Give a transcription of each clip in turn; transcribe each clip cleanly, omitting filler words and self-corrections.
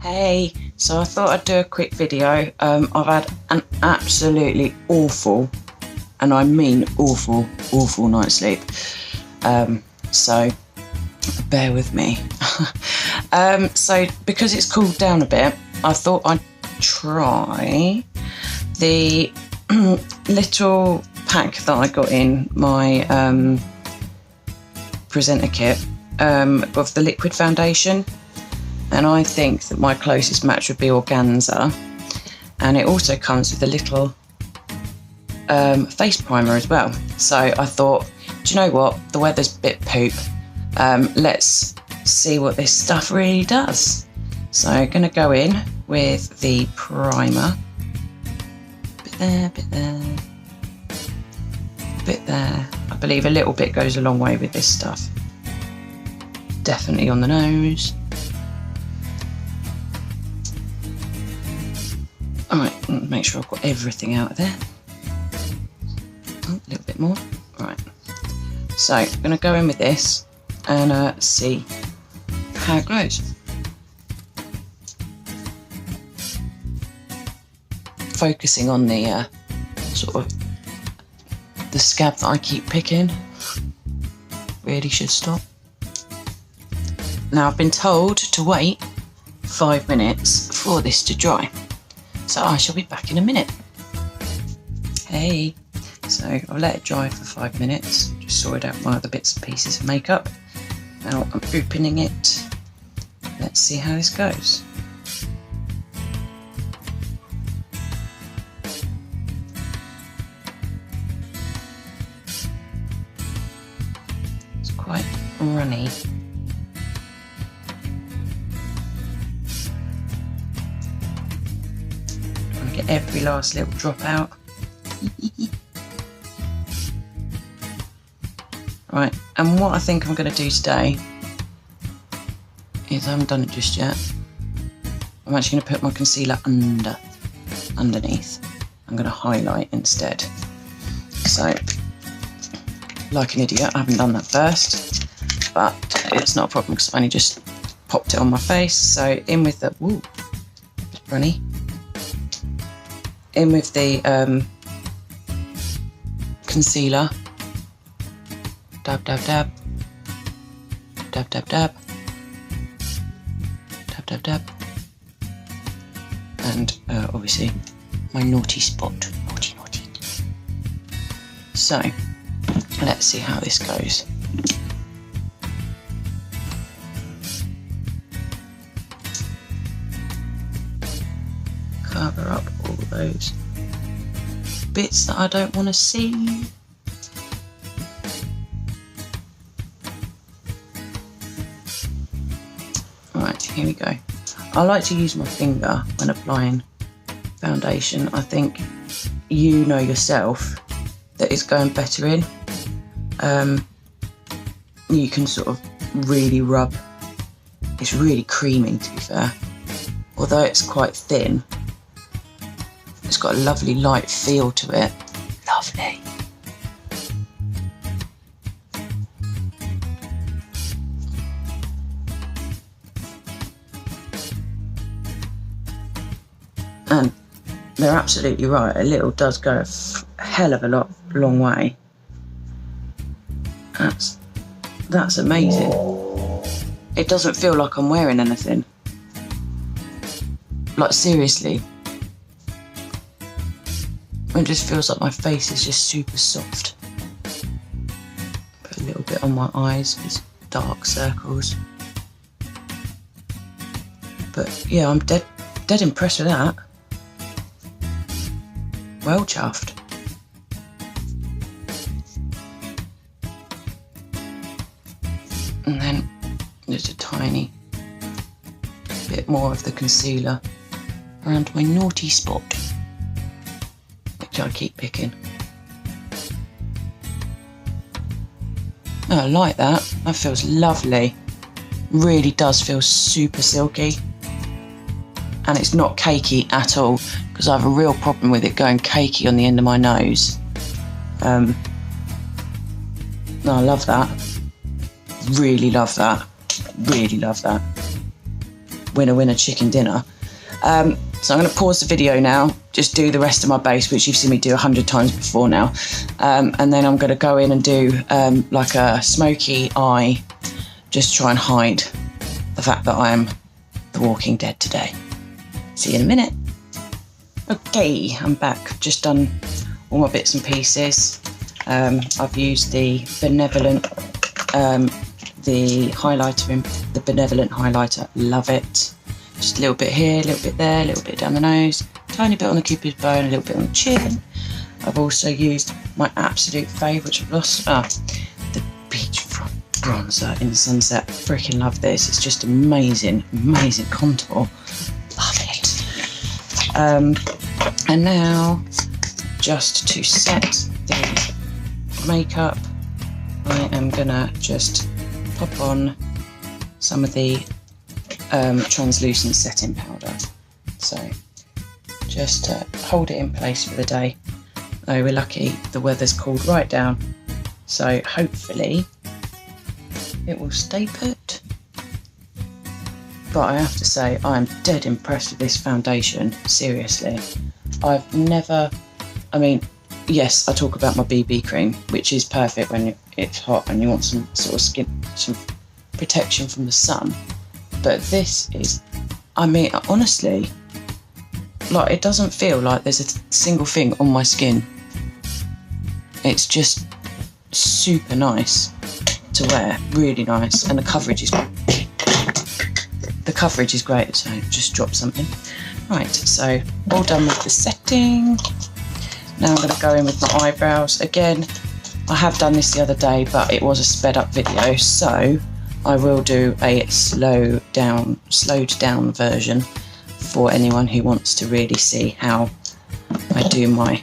Hey, so I thought I'd do a quick video. I've had an absolutely awful, and I mean awful night's sleep. So bear with me. So because it's cooled down a bit, I thought I'd try the little pack that I got in my presenter kit of the liquid foundation. And I think that my closest match would be organza, and it also comes with a little face primer as well. So I thought, do you know what, the weather's a bit poop, let's see what this stuff really does. So I'm going to go in with the primer, bit there, bit there, bit there. I believe a little bit goes a long way with this stuff. Definitely on the nose. Alright, make sure I've got everything out of there. Oh, a little bit more. Right. So, I'm going to go in with this and see how it glows. Focusing on the sort of the scab that I keep picking. Really should stop. Now, I've been told to wait 5 minutes for this to dry. So I shall be back in a minute. Hey, so I'll let it dry for 5 minutes, just sort out my other bits and pieces of makeup. Now I'm opening it. Let's see how this goes. It's quite runny. Get every last little drop out. Right, and what I think I'm going to do today is I haven't done it just yet. I'm actually going to put my concealer underneath. I'm going to highlight instead. So, like an idiot, I haven't done that first, but it's not a problem because I only just popped it on my face. So in with the, woo, it's runny. In with the concealer, dab, dab, dab, dab, dab, dab, dab, dab, dab, and obviously my naughty spot, naughty. So let's see how this goes. Cover up all those bits that I don't want to see. Right, here we go. I like to use my finger when applying foundation. I think you know yourself that it's going better in. You can sort of really rub. It's really creamy, to be fair. Although it's quite thin, it's got a lovely light feel to it. Lovely. And they're absolutely right, a little does go a hell of a long way. That's amazing. It doesn't feel like I'm wearing anything. Like, seriously. It just feels like my face is just super soft. Put a little bit on my eyes, these dark circles. But yeah, I'm dead impressed with that. Well chuffed. And then just a tiny bit more of the concealer around my naughty spot, which I keep picking. Oh, I like that. That feels lovely. Really does feel super silky. And it's not cakey at all, because I have a real problem with it going cakey on the end of my nose. No, I love that. Really love that. Really love that. winner winner chicken dinner. So I'm going to pause the video now, just do the rest of my base, which you've seen me do 100 times before now, and then I'm going to go in and do like a smoky eye, just try and hide the fact that I am The Walking Dead today. See you in a minute. Okay, I'm back. Just done all my bits and pieces. I've used the benevolent, the highlighter, the benevolent highlighter. Love it. Just a little bit here, a little bit there, a little bit down the nose, tiny bit on the cupid's bow, and a little bit on the chin. I've also used my absolute favourite, which I've lost, the beachfront bronzer in Sunset. Freaking love this. It's just amazing, amazing contour. Love it. And now, just to set the makeup, I am gonna just pop on some of the translucent setting powder. So just hold it in place for the day. Though we're lucky, the weather's cooled right down, so hopefully it will stay put. But I have to say, I am dead impressed with this foundation. Seriously, I've never, I mean, yes, I talk about my BB cream, which is perfect when it's hot and you want some sort of skin, some protection from the sun. But this is, I mean, honestly, like, it doesn't feel like there's a single thing on my skin. It's just super nice to wear, really nice, and the coverage is great. So just drop something. Right, so all done with the setting. Now I'm going to go in with my eyebrows again. I have done this the other day, but it was a sped up video, so I will do a slowed down version for anyone who wants to really see how I do my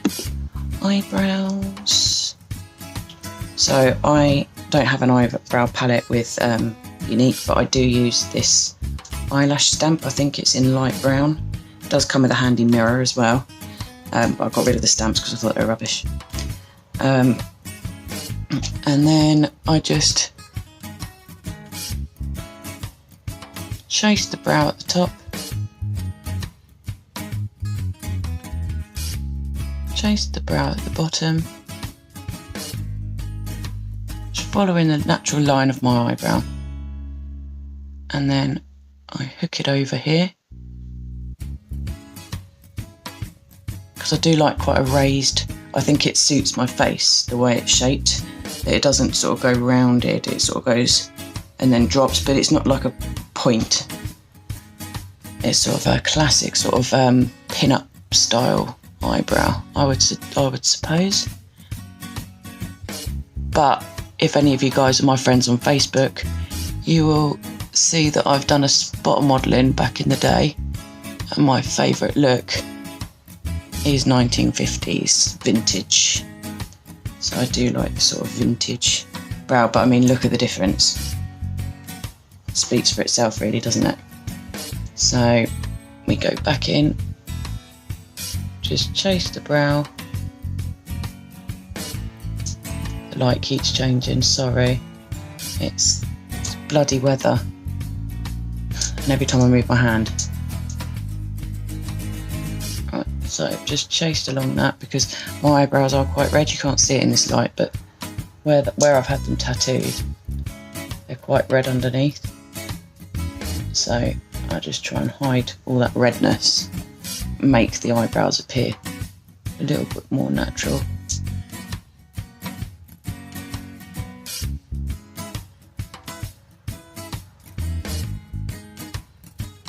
eyebrows. So I don't have an eyebrow palette with Younique, but I do use this eyelash stamp. I think it's in light brown. It does come with a handy mirror as well, but I got rid of the stamps because I thought they were rubbish. And then I just chase the brow at the top, chase the brow at the bottom, just following the natural line of my eyebrow, and then I hook it over here, because I do like quite a raised, I think it suits my face the way it's shaped, that it doesn't sort of go rounded, it sort of goes and then drops, but it's not like a point. It's sort of a classic sort of pin-up style eyebrow, I would suppose. But if any of you guys are my friends on Facebook, you will see that I've done a spot modelling back in the day, and my favourite look is 1950s vintage. So I do like the sort of vintage brow, but I mean, look at the difference. It speaks for itself really, doesn't it? So we go back in, just chase the brow. The light keeps changing, sorry. It's bloody weather. And every time I move my hand. Right, so just chased along that, because my eyebrows are quite red. You can't see it in this light, but where I've had them tattooed, they're quite red underneath. So I just try and hide all that redness, make the eyebrows appear a little bit more natural.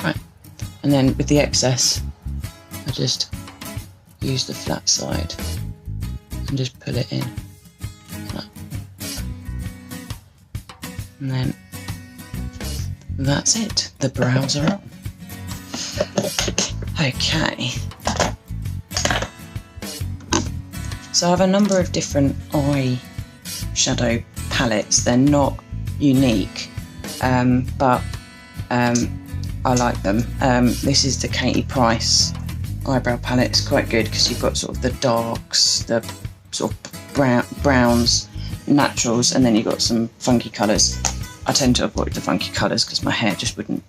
Right, and then with the excess, I just use the flat side and just pull it in. And then that's it, the brows are on. Okay, so I have a number of different eye shadow palettes. They're not Younique, but I like them. This is the H.E.D.S eyebrow palette. It's quite good because you've got sort of the darks, the sort of browns, naturals, and then you've got some funky colours. I tend to avoid the funky colours because my hair just wouldn't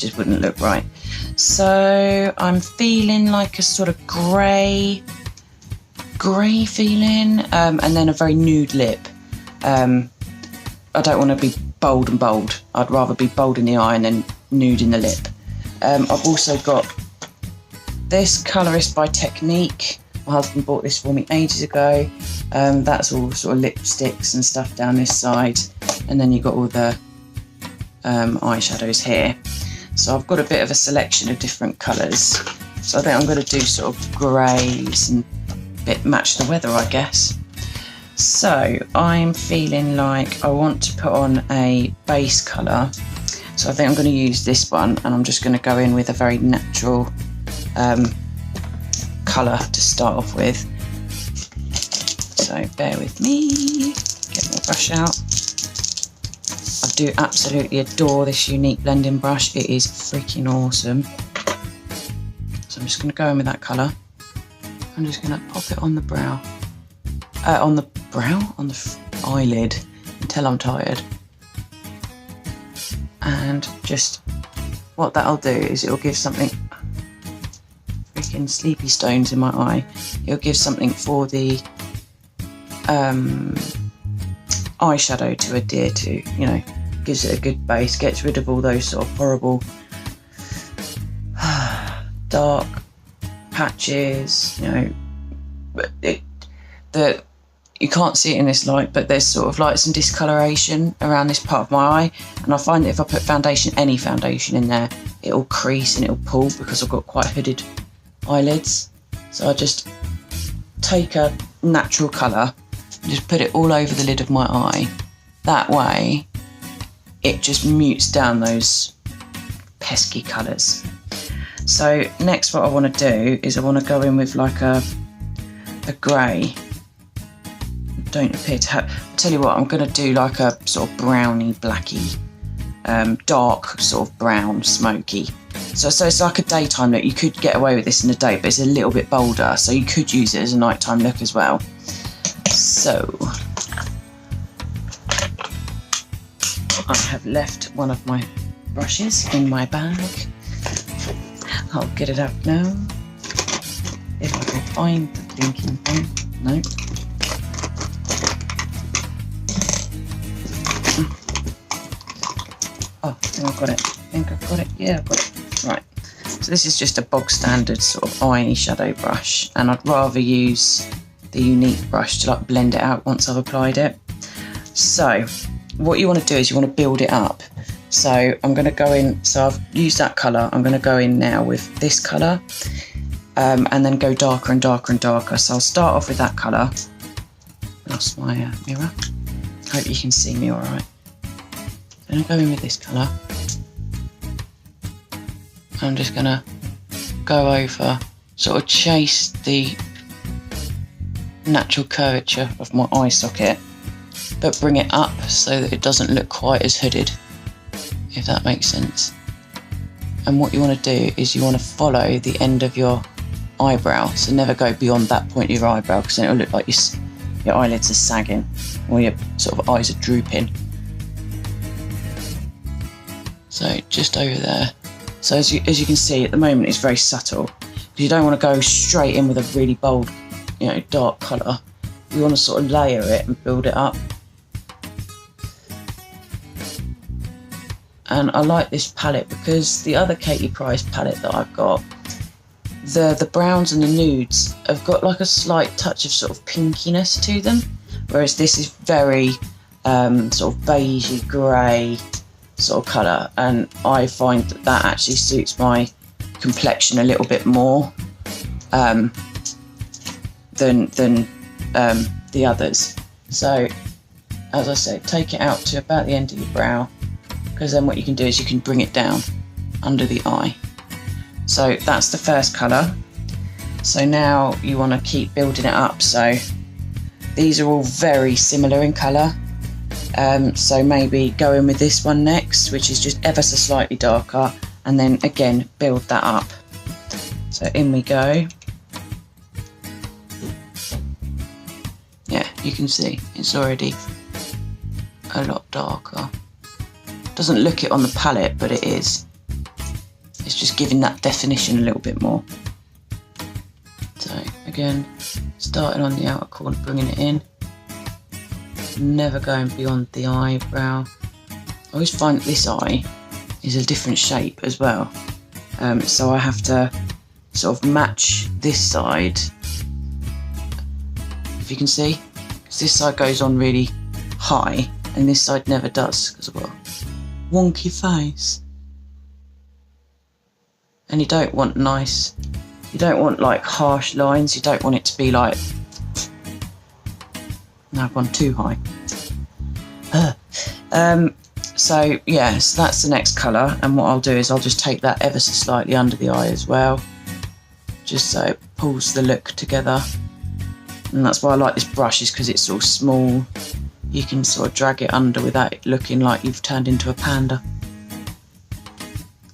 just wouldn't look right. So I'm feeling like a sort of grey feeling, and then a very nude lip. I don't want to be bold and bold. I'd rather be bold in the eye and then nude in the lip. I've also got this Colorist by Technique. My husband bought this for me ages ago. That's all sort of lipsticks and stuff down this side, and then you've got all the eyeshadows here. So I've got a bit of a selection of different colours. So I think I'm going to do sort of greys and match the weather, I guess. So I'm feeling like I want to put on a base colour. So I think I'm going to use this one, and I'm just going to go in with a very natural colour to start off with. So bear with me, get my brush out. I do absolutely adore this Younique blending brush. It is freaking awesome. So I'm just going to go in with that colour. I'm just going to pop it on the brow. On the eyelid until I'm tired. And just what that'll do is it'll give something, freaking sleepy stones in my eye. It'll give something for the eyeshadow to adhere to, you know, gives it a good base, gets rid of all those sort of horrible dark patches, you know. You can't see it in this light, but there's sort of like some discoloration around this part of my eye, and I find that if I put foundation, any foundation in there, it'll crease and it'll pull because I've got quite hooded eyelids. So I just take a natural colour and just put it all over the lid of my eye. That way it just mutes down those pesky colours. So next what I want to do is I want to go in with like a grey. Don't appear to have, I'll tell you what, I'm going to do like a sort of browny, blacky, dark sort of brown, smoky. So it's like a daytime look. You could get away with this in the day, but it's a little bit bolder, so you could use it as a nighttime look as well. So I have left one of my brushes in my bag. I'll get it out now. If I can find the blinking thing. No. Oh, I think I've got it. Yeah, I've got it. Right. So this is just a bog standard sort of eye shadow brush, and I'd rather use the Younique brush to like blend it out once I've applied it. So what you want to do is you want to build it up. So I'm going to go in, so I've used that colour, I'm going to go in now with this colour, and then go darker and darker and darker. So I'll start off with that colour. Lost my mirror. Hope you can see me alright. I'm going to go in with this colour. I'm just going to go over, sort of chase the natural curvature of my eye socket, but bring it up so that it doesn't look quite as hooded, if that makes sense. And what you want to do is you want to follow the end of your eyebrow, so never go beyond that point of your eyebrow, because then it'll look like your eyelids are sagging or your sort of eyes are drooping. So just over there. So as you can see, at the moment it's very subtle. You don't want to go straight in with a really bold, you know, dark colour. You want to sort of layer it and build it up. And I like this palette because the other Katie Price palette that I've got, the browns and the nudes have got like a slight touch of sort of pinkiness to them, whereas this is very sort of beigey grey sort of colour, and I find that actually suits my complexion a little bit more than the others. So as I said, take it out to about the end of your brow, because then what you can do is you can bring it down under the eye. So that's the first colour. So now you want to keep building it up. So these are all very similar in colour. So maybe go in with this one next, which is just ever so slightly darker, and then again build that up. So in we go. Yeah, you can see it's already a lot darker. Doesn't look it on the palette, but it is. It's just giving that definition a little bit more. So again, starting on the outer corner, bringing it in, never going beyond the eyebrow. I always find that this eye is a different shape as well, so I have to sort of match this side, if you can see, because this side goes on really high and this side never does because I've got a wonky face. And you don't want nice, you don't want like harsh lines, you don't want it to be like, now I've gone too high. So yeah, so that's the next colour, and what I'll do is I'll just take that ever so slightly under the eye as well, just so it pulls the look together. And that's why I like this brush, is because it's sort of small, you can sort of drag it under without it looking like you've turned into a panda.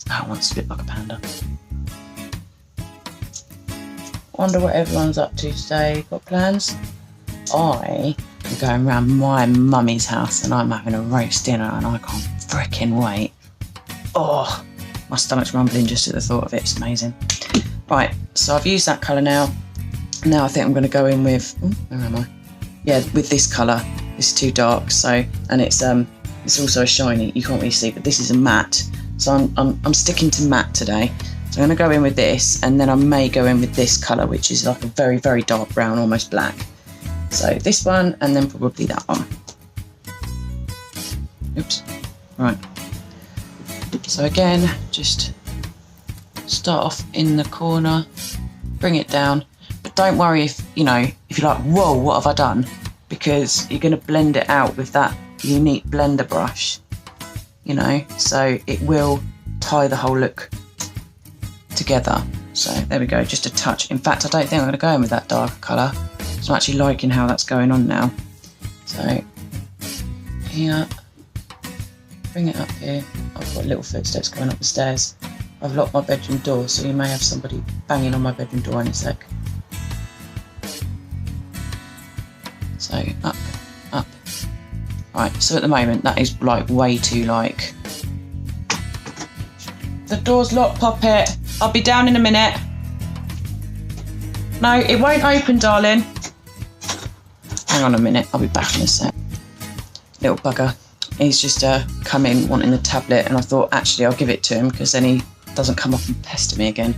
That wants to look like a panda. Wonder what everyone's up to today. Got plans? I am going round my mummy's house and I'm having a roast dinner and I can't frickin' wait. Oh, my stomach's rumbling just at the thought of it. It's amazing. Right, so I've used that colour now. Now I think I'm going to go in with, where am I? Yeah, with this colour. It's too dark, so, and it's also a shiny. You can't really see, but this is a matte. So I'm sticking to matte today. So I'm going to go in with this, and then I may go in with this colour, which is like a very, very dark brown, almost black. So this one, and then probably that one. Oops. Right. So again, just start off in the corner, bring it down. But don't worry if, you know, if you're like, whoa, what have I done? Because you're going to blend it out with that Younique blender brush, you know, so it will tie the whole look together. So there we go, just a touch. In fact, I don't think I'm going to go in with that darker colour. So I'm actually liking how that's going on now. So here, bring it up here. I've got little footsteps going up the stairs. I've locked my bedroom door, so you may have somebody banging on my bedroom door in a sec. So up, up. Right, so at the moment that is like way too like. The door's locked, Poppet. I'll be down in a minute. No, it won't open, darling. Hang on a minute, I'll be back in a sec. Little bugger. He's just come in wanting the tablet, and I thought actually I'll give it to him because then he doesn't come up and pester me again.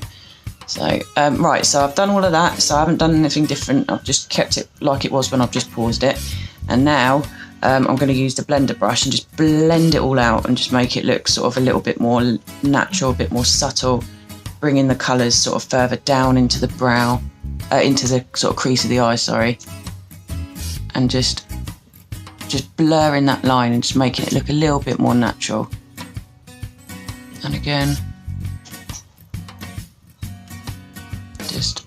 So, right, so I've done all of that, so I haven't done anything different. I've just kept it like it was when I've just paused it. And now I'm going to use the blender brush and just blend it all out and just make it look sort of a little bit more natural, a bit more subtle, bringing the colours sort of further down into the brow, into the sort of crease of the eye, sorry. And just blurring that line and just making it look a little bit more natural. And again, just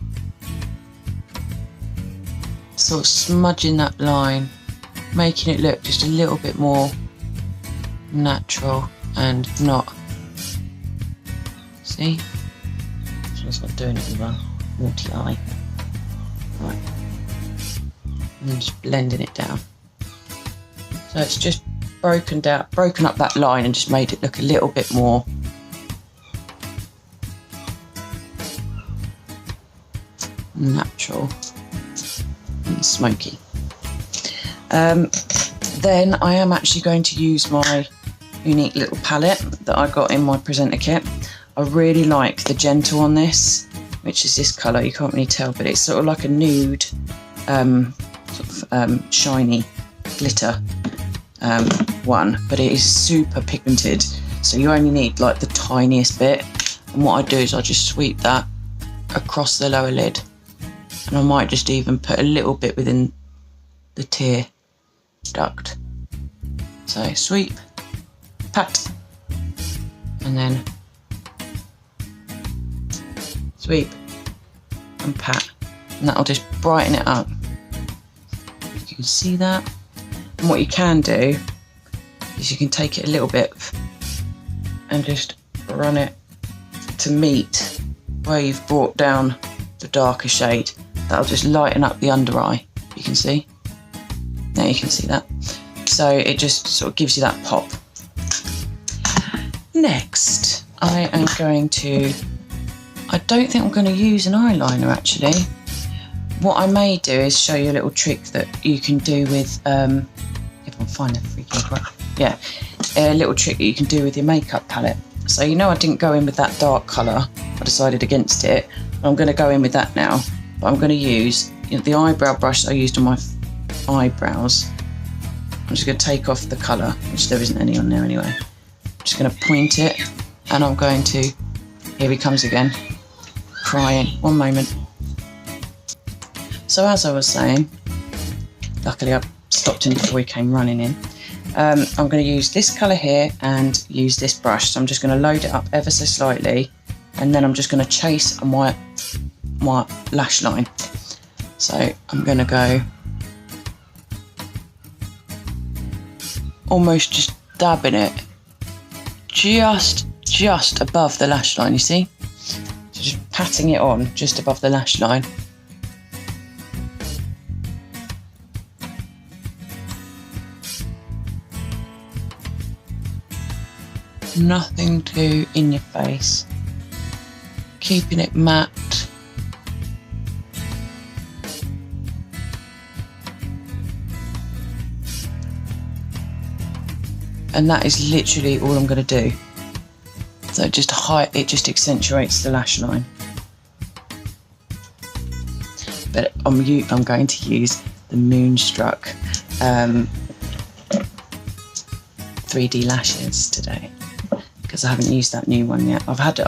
sort of smudging that line, making it look just a little bit more natural and not, see? It's not doing it with a naughty eye. Right. And then just blending it down. So it's just broken up that line and just made it look a little bit more natural and smoky. Then I am actually going to use my Younique little palette that I got in my presenter kit. I really like the Gentle on this, which is this colour. You can't really tell, but it's sort of like a nude, shiny glitter one, but it is super pigmented, so you only need like the tiniest bit. And what I do is I just sweep that across the lower lid, and I might just even put a little bit within the tear duct. So sweep, pat, and then sweep and pat, and that'll just brighten it up. You can see that. And what you can do is you can take it a little bit and just run it to meet where you've brought down the darker shade. That'll just lighten up the under eye. You can see. Now you can see that. So it just sort of gives you that pop. Next, I am going to, I don't think I'm going to use an eyeliner actually. What I may do is show you a little trick that you can do with, if I can find a freaking brush, yeah, a little trick that you can do with your makeup palette. So you know I didn't go in with that dark colour, I decided against it. I'm going to go in with that now, but I'm going to use the eyebrow brush that I used on my eyebrows. I'm just going to take off the colour, which there isn't any on there anyway. I'm just going to point it, and I'm going to, here he comes again, crying, one moment. So as I was saying, luckily I stopped him before he came running in. I'm going to use this colour here and use this brush. So I'm just going to load it up ever so slightly, and then I'm just going to chase my lash line. So I'm going to go almost just dabbing it just above the lash line, you see? So just patting it on just above the lash line. Nothing too in your face, keeping it matte. And that is literally all I'm going to do. So it just accentuates the lash line. But I'm going to use the Moonstruck 3D lashes today, because I haven't used that new one yet. I've had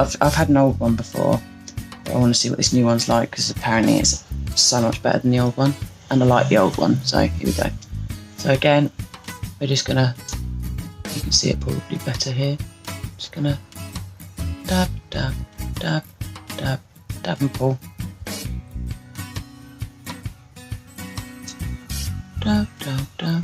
an old one before, but I want to see what this new one's like, because apparently it's so much better than the old one, and I like the old one. So here we go. So again, we're just gonna, you can see it probably better here. Just gonna dab, dab, dab, dab, dab and pull. Dab, dab, dab.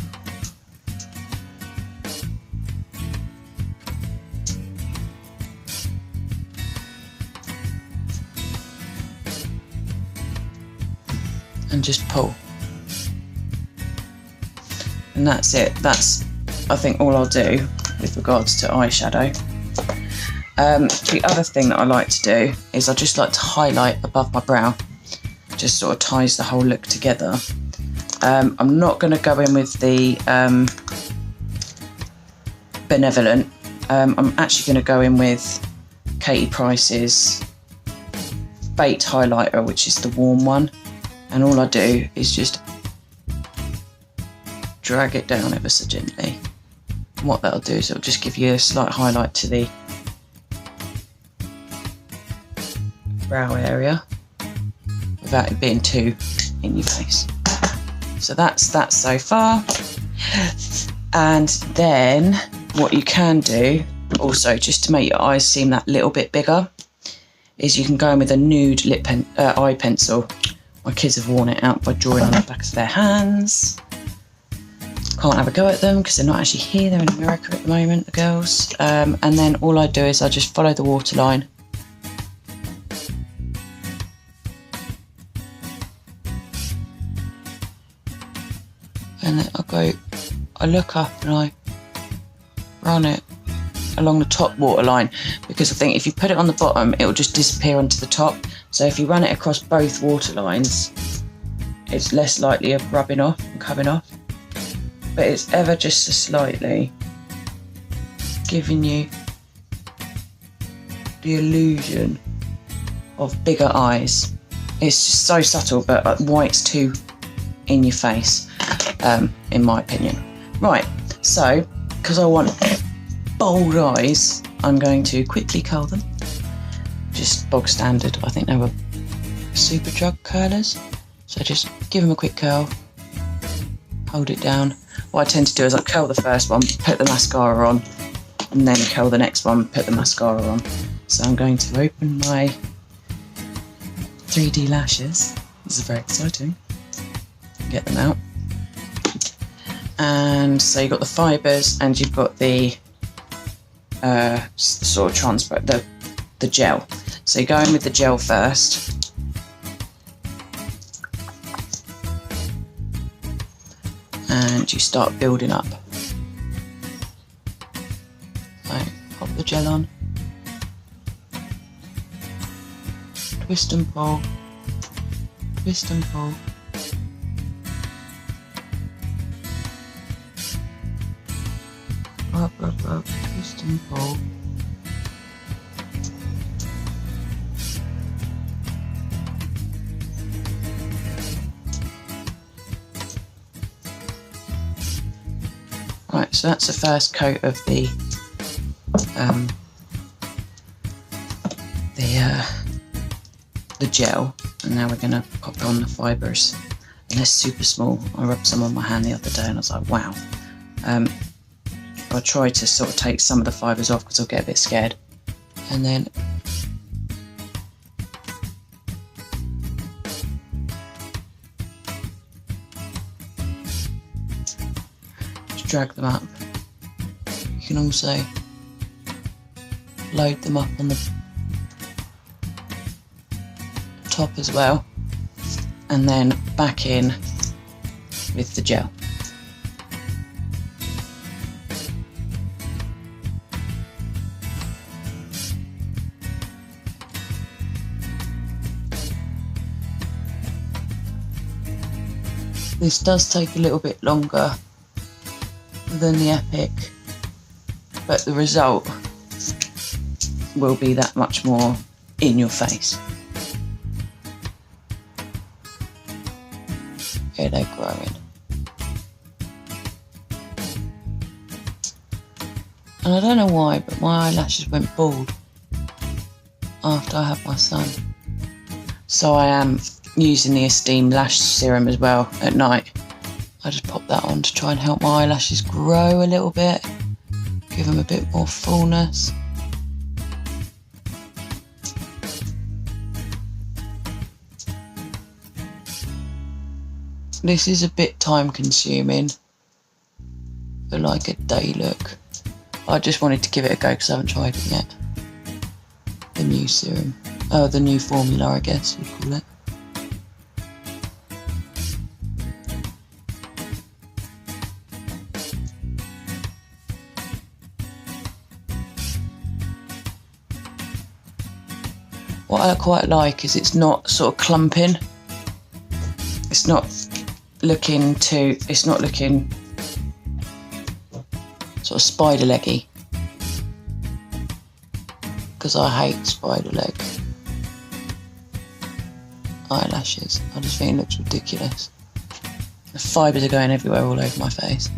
And just pull. And that's it. That's, I think, all I'll do with regards to eyeshadow. The other thing that I like to do is I just like to highlight above my brow. Just sort of ties the whole look together. I'm not going to go in with the Benevolent. I'm actually going to go in with Katie Price's Fate highlighter, which is the warm one. And all I do is just drag it down ever so gently. And what that'll do is it'll just give you a slight highlight to the brow area without it being too in your face. So that's that so far. And then what you can do also, just to make your eyes seem that little bit bigger, is you can go in with a nude eye pencil. My kids have worn it out by drawing on the back of their hands. Can't have a go at them because they're not actually here, they're in America at the moment, the girls. And then all I do is I just follow the waterline. And then I look up and I run it along the top waterline, because I think if you put it on the bottom, it will just disappear onto the top. So if you run it across both waterlines, it's less likely of rubbing off and coming off. But it's ever just so slightly giving you the illusion of bigger eyes. It's just so subtle, but white's too in your face, in my opinion. Right, so because I want bold eyes, I'm going to quickly curl them. Just bog standard. I think they were Superdrug curlers. So just give them a quick curl, hold it down. What I tend to do is I curl the first one, put the mascara on, and then curl the next one, put the mascara on. So I'm going to open my 3D lashes. This is very exciting. Get them out. And so you've got the fibres and you've got the sort of transparent, the gel. So you go in with the gel first. And you start building up. So pop the gel on. twist and pull, twist and pull. Rub, rub, rub, twist and pull. Right, so that's the first coat of the gel, and now we're going to pop on the fibres, and they're super small. I rubbed some on my hand the other day and I was like, wow. I'll try to sort of take some of the fibres off because I'll get a bit scared, and then just drag them up. You can also load them up on the top as well, and then back in with the gel. This does take a little bit longer than the Epic, but the result will be that much more in your face. Okay, they're growing. And I don't know why, but my eyelashes went bald after I had my son. So I am using the H.E.D. lash serum as well at night. I just pop that on to try and help my eyelashes grow a little bit, give them a bit more fullness. This is a bit time consuming for like a day look. I just wanted to give it a go because I haven't tried it yet. The new serum. Oh, the new formula, I guess you'd call it. What I quite like is it's not sort of clumping. It's not looking sort of spider leggy, because I hate spider leg eyelashes. I just think it looks ridiculous. The fibres are going everywhere all over my face.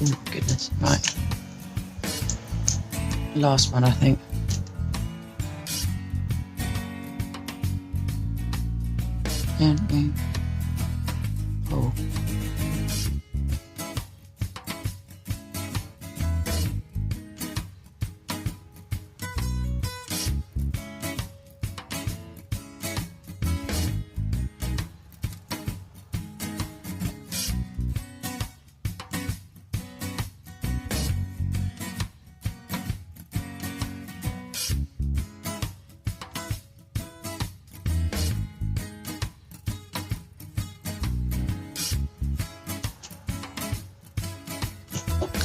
Oh goodness, right. Last one, I think. Gently pull.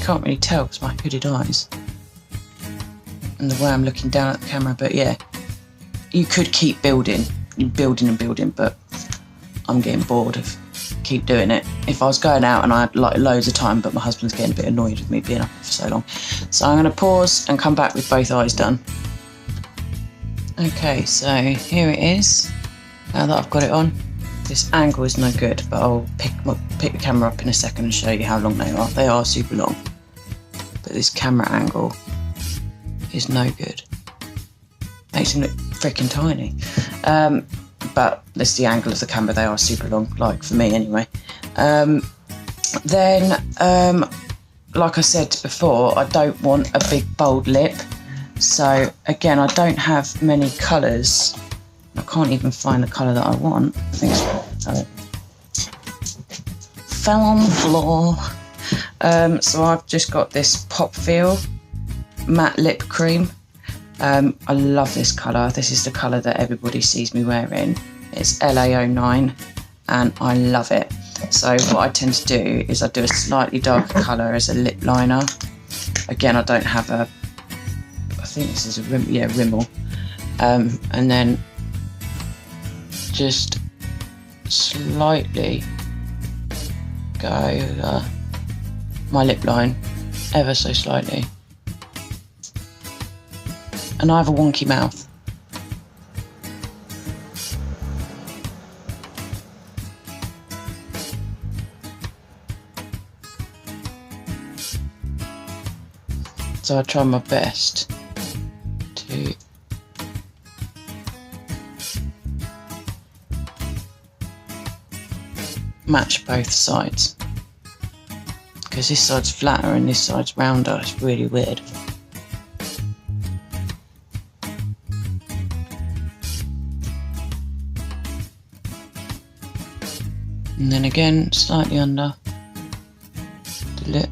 Can't really tell because my hooded eyes and the way I'm looking down at the camera, but yeah, you could keep building and building, but I'm getting bored of keep doing it. If I was going out and I had like loads of time, but my husband's getting a bit annoyed with me being up for so long, so I'm going to pause and come back with both eyes done. Okay, so here it is. Now that I've got it on, this angle is no good, but I'll pick the camera up in a second and show you how long they are. They are super long, but this camera angle is no good. Makes them look freaking tiny. But this is the angle of the camera. They are super long, like for me anyway. Then, like I said before, I don't want a big bold lip. So again, I don't have many colours. I can't even find the colour that I want. I think it's fell on the floor. So I've just got this popfeel matte lip cream. I love this colour. This is the colour that everybody sees me wearing. It's LA09 and I love it. So what I tend to do is I do a slightly darker colour as a lip liner. Again, I don't have a think this is a Rimmel. And then just slightly go over my lip line, ever so slightly. And I have a wonky mouth. So I try my best to match both sides, because this side's flatter and this side's rounder. It's really weird. And then again, slightly under the lip.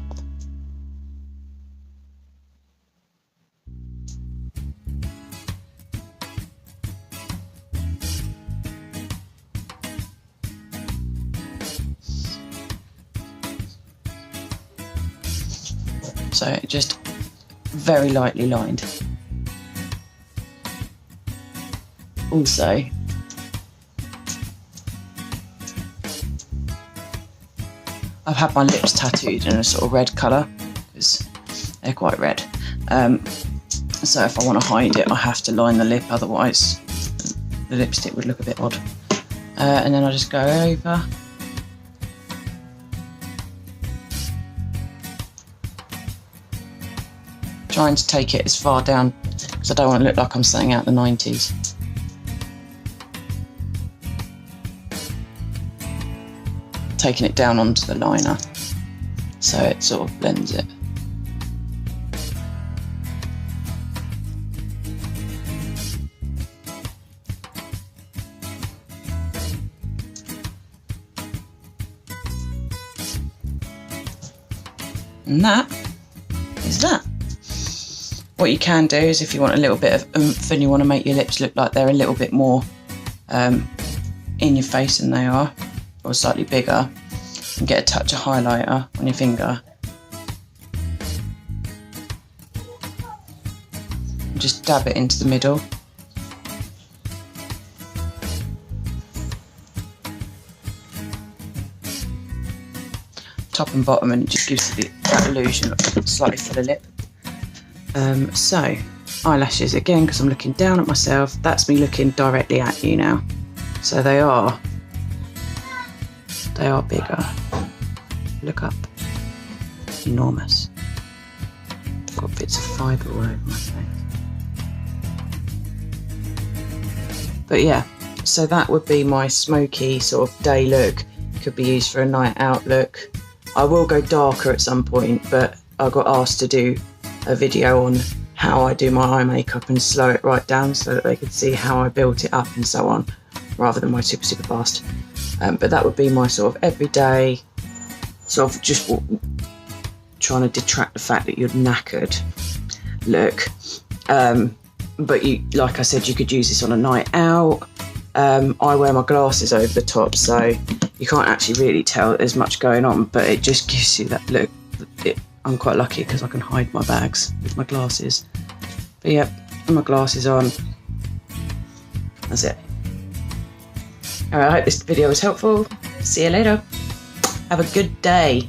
So just very lightly lined. Also, I've had my lips tattooed in a sort of red colour because they're quite red. So if I want to hide it, I have to line the lip, otherwise the lipstick would look a bit odd. And then I just go over. Trying to take it as far down because I don't want to look like I'm staying out the 90s. Taking it down onto the liner so it sort of blends it. And that is that. What you can do is, if you want a little bit of oomph and you want to make your lips look like they're a little bit more in your face than they are, or slightly bigger, and get a touch of highlighter on your finger. And just dab it into the middle. Top and bottom, and it just gives you that illusion of a slightly fuller lip. So eyelashes again, because I'm looking down at myself. That's me looking directly at you now. So they are bigger. Look up. Enormous. I've got bits of fibre all over my face. But yeah, so that would be my smoky sort of day look. Could be used for a night out look. I will go darker at some point, but I got asked to do a video on how I do my eye makeup and slow it right down so that they could see how I built it up and so on, rather than my super fast. But that would be my sort of everyday, sort of just trying to detract the fact that you're knackered look. But you, like I said, you could use this on a night out. I wear my glasses over the top, so you can't actually really tell there's much going on, but it just gives you that look. I'm quite lucky because I can hide my bags with my glasses. But yeah, with my glasses on, that's it. Alright, I hope this video was helpful. See you later. Have a good day.